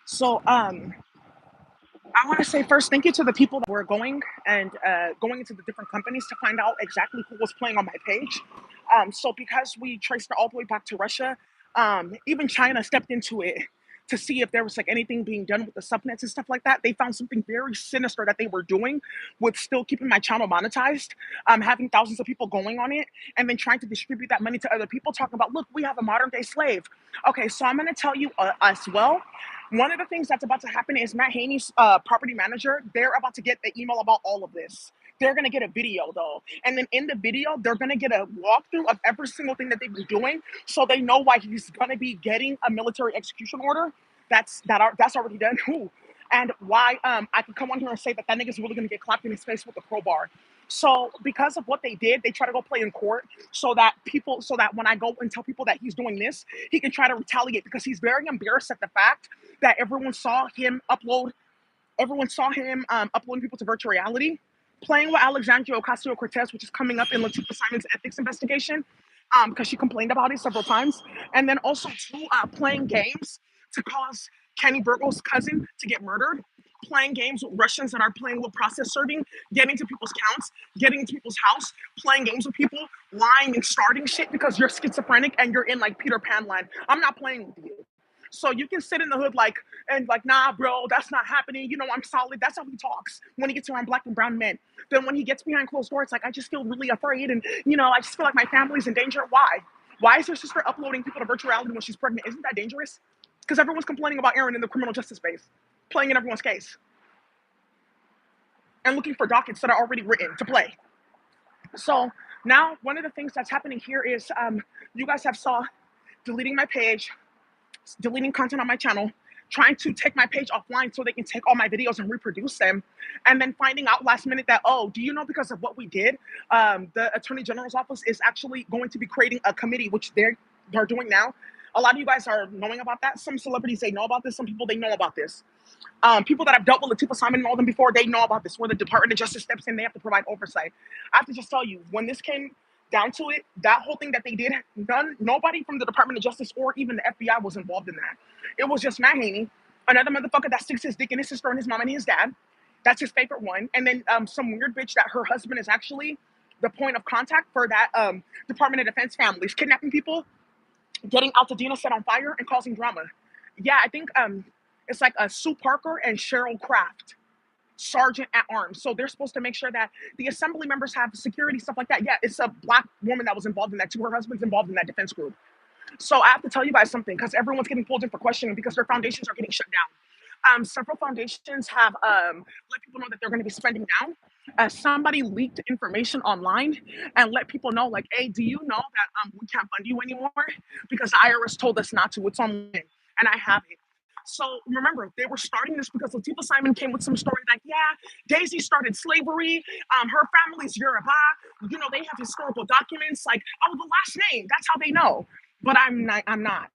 So I want to say first, thank you to the people that were going and going into the different companies to find out exactly who was playing on my page. So because we traced it all the way back to Russia, even China stepped into it to see if there was like anything being done with the subnets and stuff like that. They found something very sinister that they were doing with still keeping my channel monetized, having thousands of people going on it, and then trying to distribute that money to other people, talking about, look, we have a modern day slave. Okay, so I'm going to tell you as well. One of the things that's about to happen is Matt Haney's property manager. They're about to get the email about all of this. They're gonna get a video though, and then in the video, they're gonna get a walkthrough of every single thing that they've been doing, so they know why he's gonna be getting a military execution order. That's already done. Ooh. And why I can come on here and say that that nigga's really gonna get clapped in his face with a crowbar. So because of what they did, they try to go play in court so that when I go and tell people that he's doing this, he can try to retaliate because he's very embarrassed at the fact that everyone saw him uploading people to virtual reality, playing with Alexandria Ocasio-Cortez, which is coming up in Latifah Simon's ethics investigation, because she complained about it several times, and then also too, playing games to cause Kenny Burgos' cousin to get murdered, playing games with Russians that are playing with process serving, getting to people's counts, getting into people's house, playing games with people, lying and starting shit because you're schizophrenic and you're in like Peter Pan land. I'm not playing with you. So you can sit in the hood like and like, nah, bro, that's not happening. You know, I'm solid. That's how he talks when he gets around black and brown men. Then when he gets behind closed doors, it's like I just feel really afraid, and I just feel like my family's in danger. Why? Why is her sister uploading people to virtual reality when she's pregnant? Isn't that dangerous? Because everyone's complaining about Aaron in the criminal justice space, playing in everyone's case, and looking for dockets that are already written to play. So now one of the things that's happening here is you guys have saw deleting my page, deleting content on my channel, trying to take my page offline so they can take all my videos and reproduce them, and then finding out last minute that, oh, do you know because of what we did, the Attorney General's office is actually going to be creating a committee, which they're doing now. A lot of you guys are knowing about that. Some celebrities, they know about this. Some people, they know about this. People that have dealt with Latifah Simon and all them before, they know about this. Where the Department of Justice steps in, they have to provide oversight. I have to just tell you, when this came down to it, that whole thing that they did, nobody from the Department of Justice or even the FBI was involved in that. It was just Matt Haney, another motherfucker that sticks his dick in his sister and his mom and his dad. That's his favorite one. And then some weird bitch that her husband is actually the point of contact for that Department of Defense families, kidnapping people, getting Altadena set on fire, and causing drama. Yeah, I think it's like Sue Parker and Cheryl Kraft, sergeant at arms. So they're supposed to make sure that the assembly members have security, stuff like that. Yeah, it's a black woman that was involved in that too. Her husband's involved in that defense group. So I have to tell you guys something because everyone's getting pulled in for questioning because their foundations are getting shut down. Several foundations have let people know that they're going to be spending down. Somebody leaked information online and let people know, like, hey, do you know that we can't fund you anymore because the IRS told us not to? It's on, and I have it. So remember, they were starting this because Latifah Simon came with some story like, yeah, Daisy started slavery. Her family's Yoruba. They have historical documents. Like, oh, the last name. That's how they know. But I'm not. I'm not.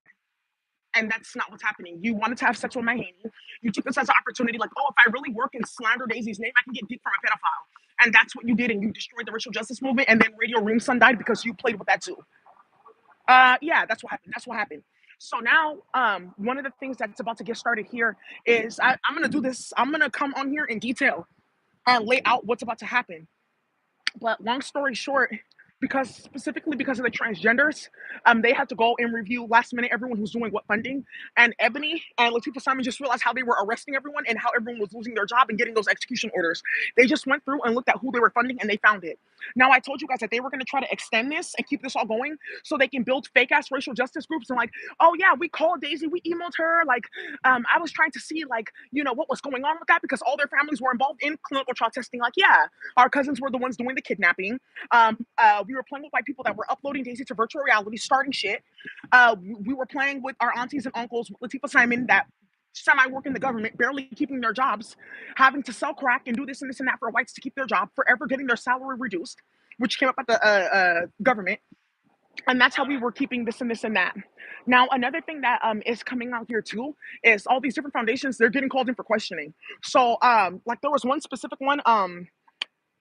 And that's not what's happening. You wanted to have sex with my Haney. You took this as an opportunity, like, oh, if I really work and slander Daisy's name, I can get dick from a pedophile. And that's what you did, and you destroyed the racial justice movement. And then Radio Ring Sun died because you played with that too. Yeah, that's what happened. That's what happened. So now, one of the things that's about to get started here is I'm gonna do this. I'm gonna come on here in detail and lay out what's about to happen. But long story short, specifically because of the transgenders, they had to go and review last minute everyone who's doing what funding. And Ebony and Latifah Simon just realized how they were arresting everyone and how everyone was losing their job and getting those execution orders. They just went through and looked at who they were funding and they found it. Now I told you guys that they were going to try to extend this and keep this all going so they can build fake ass racial justice groups and like, oh yeah, we called Daisy, we emailed her. Like, I was trying to see like, what was going on with that because all their families were involved in clinical trial testing. Like, yeah, our cousins were the ones doing the kidnapping. We were playing with white people that were uploading Daisy to virtual reality, starting shit. We were playing with our aunties and uncles, Latifah Simon, that semi-work in the government, barely keeping their jobs, having to sell crack and do this and this and that for whites to keep their job, forever getting their salary reduced, which came up at the government. And that's how we were keeping this and this and that. Now, another thing that is coming out here too is all these different foundations, they're getting called in for questioning. So like there was one specific one,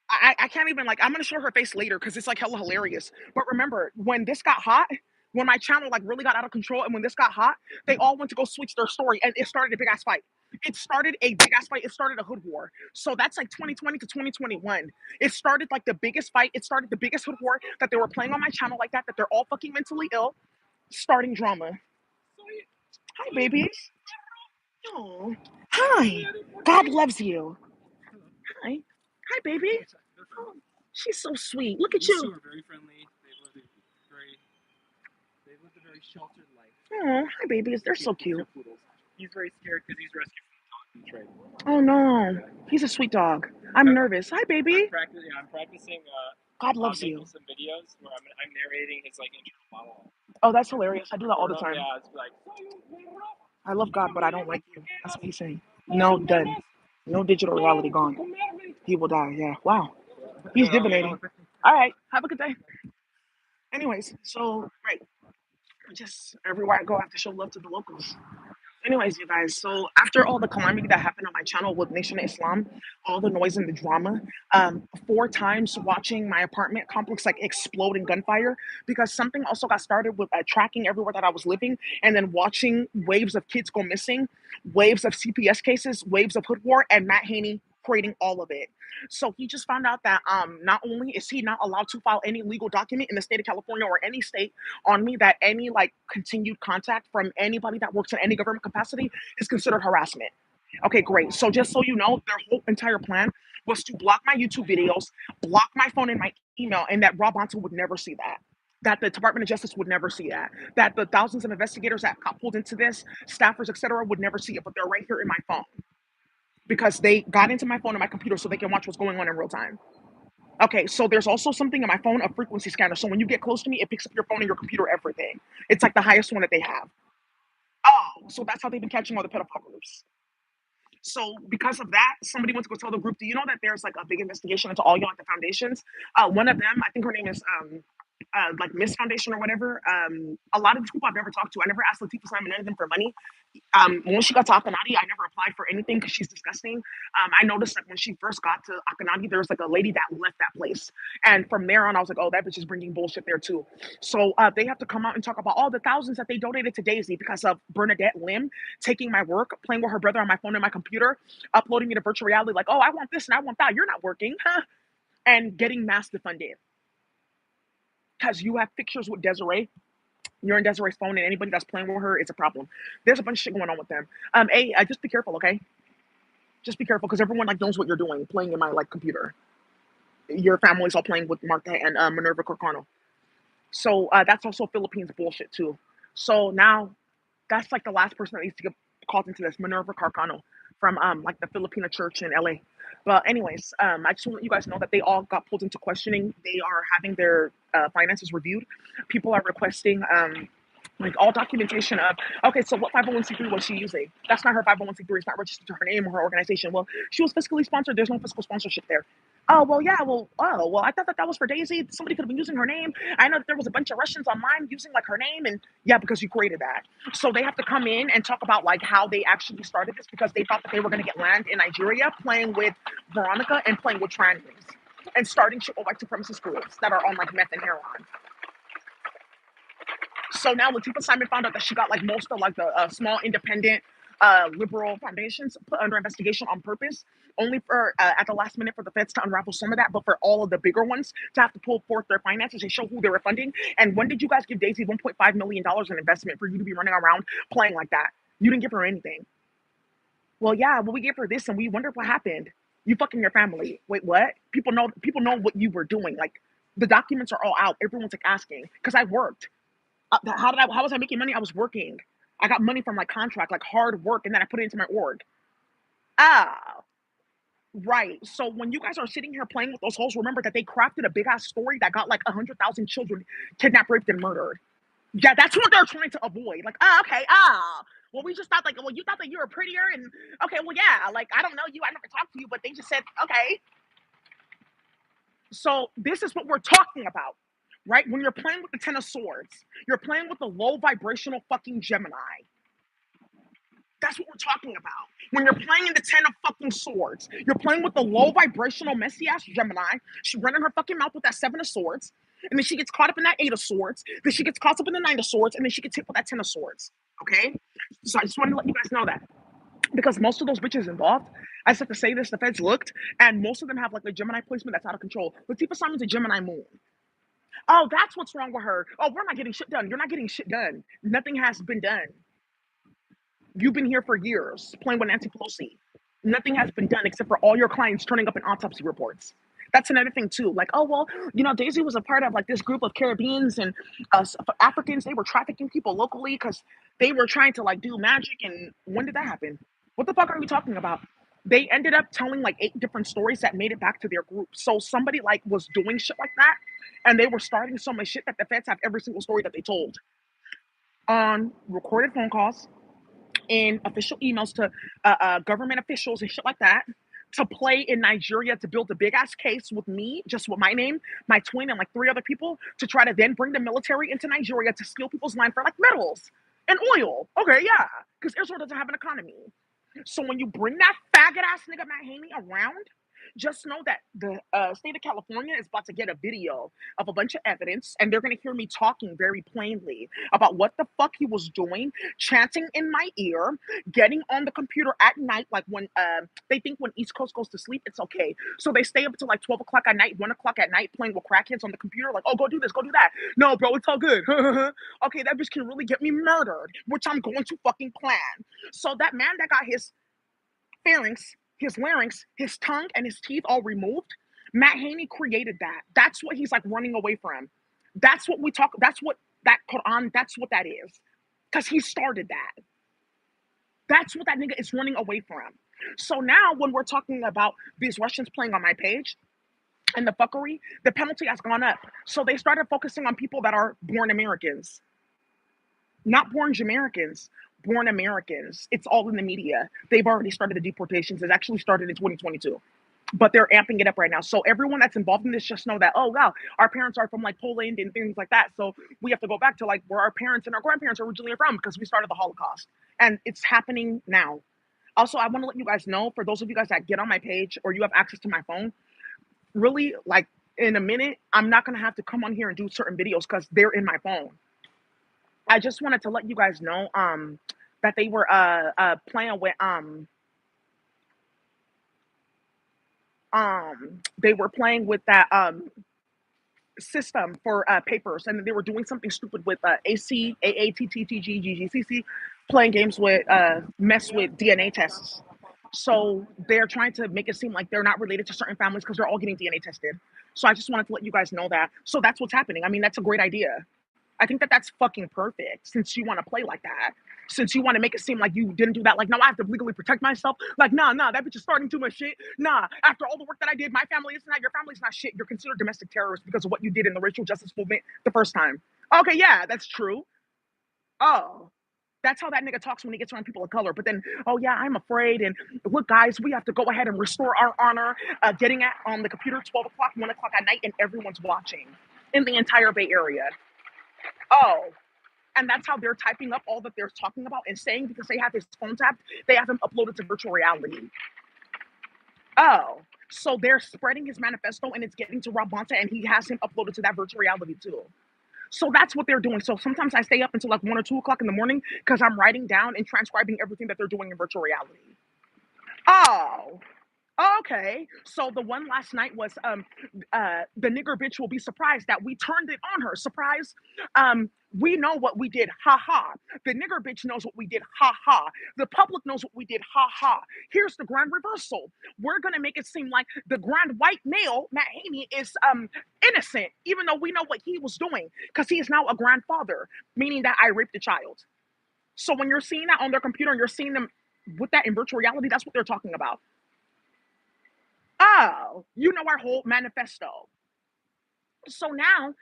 I can't even, like, I'm gonna show her face later because it's like hella hilarious. But remember, when this got hot, when my channel like really got out of control and when this got hot, they all went to go switch their story and it started a big ass fight. It started a big ass fight. It started a hood war. So that's like 2020 to 2021. It started like the biggest fight. It started the biggest hood war that they were playing on my channel like that they're all fucking mentally ill, starting drama. Hi, babies. Oh, hi. God loves you. Hi. Hi, baby. Oh, she's so sweet. Look at These you. two are very friendly. They've lived a very sheltered life. Oh, hi, babies. They're so cute. He's very scared because he's rescued from the dog trade. Oh no, he's a sweet dog. I'm nervous. Hi, baby. I'm practicing. God loves making you. some videos where I'm narrating his like internal monologue. Oh, that's hilarious. I do that all the time. Yeah, it's like. I love God, but I don't like you. That's what he's saying. No, done. No digital reality gone. He will die. Yeah. Wow. He's divinating. All right. Have a good day. Anyways, so right, just everywhere I go, I have to show love to the locals. Anyways, you guys, so after all the calamity that happened on my channel with Nation of Islam, all the noise and the drama, 4 times watching my apartment complex like explode in gunfire because something also got started with tracking everywhere that I was living and then watching waves of kids go missing, waves of CPS cases, waves of hood war, and Matt Haney creating all of it. So he just found out that not only is he not allowed to file any legal document in the state of California or any state on me, that any like continued contact from anybody that works in any government capacity is considered harassment. Okay, great. So just so you know, their whole entire plan was to block my YouTube videos, block my phone and my email, and that Rob Bonta would never see that. That the Department of Justice would never see that. That the thousands of investigators that got pulled into this, staffers, etc., would never see it. But they're right here in my phone because they got into my phone and my computer so they can watch what's going on in real time. Okay, so there's also something in my phone, a frequency scanner. So when you get close to me, it picks up your phone and your computer, everything. It's like the highest one that they have. Oh, so that's how they've been catching all the pedophile groups. So because of that, somebody went to go tell the group, do you know that there's like a big investigation into all y'all at the foundations? One of them, I think her name is like Miss Foundation or whatever. A lot of these people I've never talked to. I never asked Latifah Simon any of them for money. When she got to Akanadi, I never applied for anything because she's disgusting. I noticed like when she first got to Akanadi, there was like a lady that left that place, and from there on, I was like, oh, that bitch is bringing bullshit there too. So they have to come out and talk about all the thousands that they donated to Daisy because of Bernadette Lim taking my work, playing with her brother on my phone and my computer, uploading me to virtual reality, like, oh, I want this and I want that. You're not working, huh? And getting mass defunded because you have pictures with Desiree. You're in Desiree's phone, and anybody that's playing with her, it's a problem. There's a bunch of shit going on with them. Just be careful, okay? Just be careful, because everyone like knows what you're doing, playing in my like computer. Your family's all playing with Marta and Minerva Corcano. So that's also Philippines bullshit too. So now that's like the last person that needs to get called into this, Minerva Carcano from like the Filipino church in LA. But anyways, I just want to let you guys know that they all got pulled into questioning. They are having their finances reviewed. People are requesting like all documentation of, okay, so what 501c3 was she using? That's not her 501c3. It's not registered to her name or her organization. Well, she was fiscally sponsored. There's no fiscal sponsorship there. Oh, well, yeah, I thought that was for Daisy. Somebody could have been using her name. I know that there was a bunch of Russians online using like her name, and yeah, because you created that. So they have to come in and talk about like how they actually started this because they thought that they were going to get land in Nigeria playing with Veronica and playing with trans and starting shit with white supremacist schools that are on like meth and heroin. So now Latifah Simon found out that she got like most of like the small independent liberal foundations put under investigation on purpose, only for at the last minute for the feds to unravel some of that, but for all of the bigger ones to have to pull forth their finances and show who they were funding. And when did you guys give Daisy $1.5 million in investment for you to be running around playing like that? You didn't give her anything. Well, yeah, well, we gave her this and we wondered what happened. You fucking your family. Wait, what? People know what you were doing. Like the documents are all out. Everyone's like asking because I worked. How was I making money? I was working. I got money from my contract, like hard work, and then I put it into my org. Ah, right. So when you guys are sitting here playing with those hoes, remember that they crafted a big ass story that got like 100,000 children kidnapped, raped, and murdered. Yeah, that's what they're trying to avoid. Like, okay, well, we just thought like, well, you thought that you were prettier, and okay, well, yeah, like I don't know you, I never talked to you, but they just said okay. So this is what we're talking about. Right? When you're playing with the Ten of Swords, you're playing with the low vibrational fucking Gemini. That's what we're talking about. When you're playing in the Ten of fucking Swords, you're playing with the low vibrational messy ass Gemini. She's running her fucking mouth with that Seven of Swords. And then she gets caught up in that 8 of Swords. Then she gets caught up in the 9 of Swords. And then she gets hit with that 10 of Swords. Okay? So I just wanted to let you guys know that. Because most of those bitches involved, I just have to say this, the feds looked, and most of them have like a Gemini placement that's out of control. Latifah Simon's a Gemini moon. Oh, that's what's wrong with her. Oh, we're not getting shit done. You're not getting shit done. Nothing has been done. You've been here for years playing with Nancy Pelosi. Nothing has been done except for all your clients turning up in autopsy reports. That's another thing too. Like, oh well, Daisy was a part of like this group of Caribbeans and Africans. They were trafficking people locally because they were trying to like do magic. And when did that happen? What the fuck are we talking about? They ended up telling like 8 different stories that made it back to their group. So somebody like was doing shit like that, and they were starting so much shit that the feds have every single story that they told on recorded phone calls and official emails to government officials and shit like that to play in Nigeria to build a big ass case with me, just with my name, my twin, and like 3 other people to try to then bring the military into Nigeria to steal people's land for like metals and oil. Okay, yeah, because Israel doesn't have an economy. So when you bring that faggot ass nigga Matt Haney around, just know that the state of California is about to get a video of a bunch of evidence, and they're going to hear me talking very plainly about what the fuck he was doing, chanting in my ear, getting on the computer at night, like when they think when East Coast goes to sleep, it's okay. So they stay up until like 12 o'clock at night, 1 o'clock at night, playing with crackheads on the computer, like, oh, go do this, go do that. No, bro, it's all good. Okay, that bitch can really get me murdered, which I'm going to fucking plan. So that man that got his pharynx, his larynx, his tongue, and his teeth all removed. Matt Haney created that. That's what he's like running away from. That's what we talk. That's what that Quran. That's what that is, because he started that. That's what that nigga is running away from. So now, when we're talking about these Russians playing on my page and the fuckery, the penalty has gone up. So they started focusing on people that are born Americans, not born Jamaicans, born Americans. It's all in the media. They've already started the deportations. It actually started in 2022, but they're amping it up right now. So everyone that's involved in this, just know that, oh wow, our parents are from like Poland and things like that. So we have to go back to like where our parents and our grandparents are originally from because we started the Holocaust, and it's happening now. Also, I want to let you guys know, for those of you guys that get on my page or you have access to my phone, really, like in a minute, I'm not gonna have to come on here and do certain videos because they're in my phone. I just wanted to let you guys know that they were playing with they were playing with that system for papers, and they were doing something stupid with AC, AATTTG, GGCC, playing games with mess with DNA tests. So they're trying to make it seem like they're not related to certain families because they're all getting DNA tested. So I just wanted to let you guys know that. So that's what's happening. I mean, that's a great idea. I think that that's fucking perfect since you want to play like that. Since you want to make it seem like you didn't do that. Like, no, I have to legally protect myself. Like, nah, that bitch is starting too much shit. Nah, after all the work that I did, my family is not, your family's not shit. You're considered domestic terrorists because of what you did in the racial justice movement the first time. Okay, yeah, that's true. Oh, that's how that nigga talks when he gets around people of color. But then, oh yeah, I'm afraid. And look, guys, we have to go ahead and restore our honor. Getting at on the computer 12 o'clock, 1 o'clock at night, and everyone's watching in the entire Bay Area. Oh, and that's how they're typing up all that they're talking about and saying because they have his phone tapped. They have him uploaded to virtual reality. Oh, so they're spreading his manifesto and it's getting to Rob Bonta and he has him uploaded to that virtual reality too. So that's what they're doing. So sometimes I stay up until like 1 or 2 o'clock in the morning because I'm writing down and transcribing everything that they're doing in virtual reality. Oh, okay. So the one last night was the nigger bitch will be surprised that we turned it on her. Surprise. We know what we did. Ha ha. The nigger bitch knows what we did. Ha ha. The public knows what we did. Ha ha. Here's the grand reversal. We're gonna make it seem like the grand white male, Matt Haney, is innocent, even though we know what he was doing, because he is now a grandfather, meaning that I raped a child. So when you're seeing that on their computer and you're seeing them with that in virtual reality, that's what they're talking about. Oh, you know our whole manifesto. So now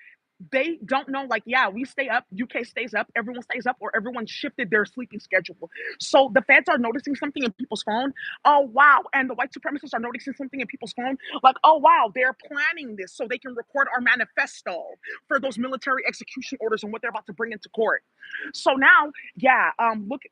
they don't know, like, yeah, we stay up, UK stays up, everyone stays up, or everyone shifted their sleeping schedule. So the feds are noticing something in people's phone. Oh, wow. And the white supremacists are noticing something in people's phone. Like, oh, wow, they're planning this so they can record our manifesto for those military execution orders and what they're about to bring into court. So now, yeah,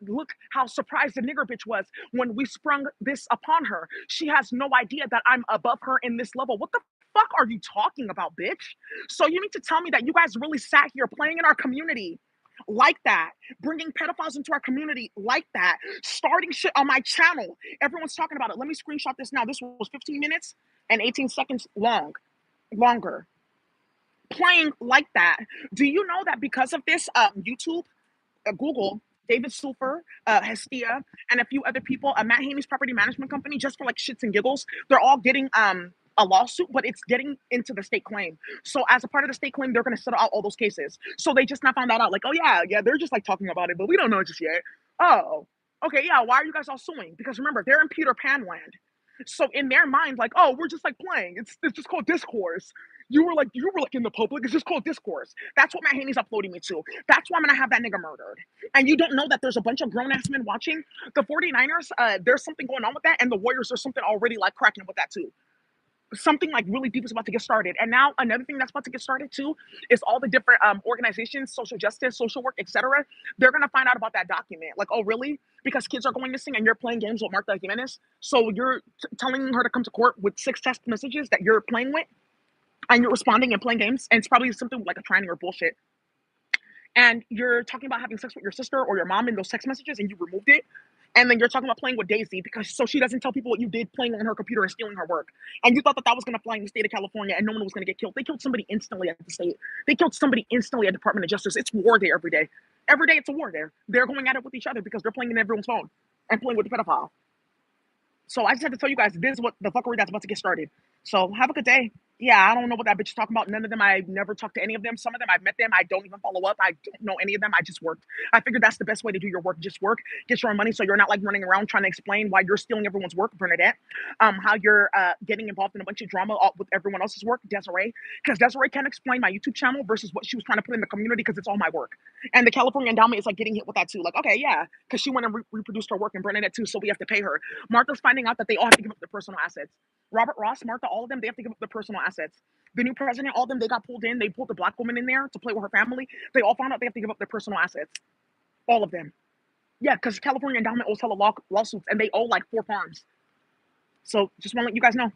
look how surprised the nigger bitch was when we sprung this upon her. She has no idea that I'm above her in this level. What the fuck are you talking about, bitch? So you need to tell me that you guys really sat here playing in our community like that, bringing pedophiles into our community like that, starting shit on my channel. Everyone's talking about it. Let me screenshot this now. This was 15 minutes and 18 seconds longer. Playing like that. Do you know that because of this, YouTube, Google, David Sulfer, Hestia, and a few other people, Matt Haney's property management company, just for like shits and giggles, they're all getting a lawsuit, but it's getting into the state claim. So as a part of the state claim, they're going to settle out all those cases. So they just now found that out, like, oh yeah, they're just like talking about it, but we don't know just yet. Oh, okay, yeah. Why are you guys all suing? Because remember, they're in Peter Pan land. So in their mind, like, oh, we're just like playing. It's just called discourse. You were like in the public. It's just called discourse. That's what Matt Haney's uploading me to. That's why I'm gonna have that nigga murdered. And you don't know that there's a bunch of grown ass men watching. The 49ers, there's something going on with that, and the Warriors, there's something already like cracking with that too. Something like really deep is about to get started. And now another thing that's about to get started too is all the different organizations, social justice, social work, etc. They're gonna find out about that document. Like, oh really? Because kids are going missing and you're playing games with Martha Jimenez. So you're telling her to come to court with 6 text messages that you're playing with, and you're responding and playing games, and it's probably something like a tranny or bullshit. And you're talking about having sex with your sister or your mom in those text messages, and you removed it. And then you're talking about playing with Daisy because so she doesn't tell people what you did playing on her computer and stealing her work. And you thought that that was going to fly in the state of California and no one was going to get killed. They killed somebody instantly at the state. They killed somebody instantly at Department of Justice. It's war day every day. Every day it's a war there. They're going at it with each other because they're playing in everyone's phone and playing with the pedophile. So I just had to tell you guys this is what the fuckery that's about to get started. So have a good day. Yeah, I don't know what that bitch is talking about. None of them, I've never talked to any of them. Some of them, I've met them. I don't even follow up. I don't know any of them. I just worked. I figured that's the best way to do your work. Just work, get your own money so you're not like running around trying to explain why you're stealing everyone's work, Bernadette. How you're getting involved in a bunch of drama with everyone else's work, Desiree. Because Desiree can't explain my YouTube channel versus what she was trying to put in the community because it's all my work. And the California Endowment is like getting hit with that too. Like, okay, yeah, because she went and reproduced her work, and Bernadette too, so we have to pay her. Martha's finding out that they all have to give up their personal assets. Robert Ross, Martha, all of them, they have to give up their personal assets. The new president, all of them, they got pulled in. They pulled the black woman in there to play with her family. They all found out they have to give up their personal assets. All of them. Yeah, because California Endowment owes hella lawsuits, and they owe like 4 farms. So just want to let you guys know.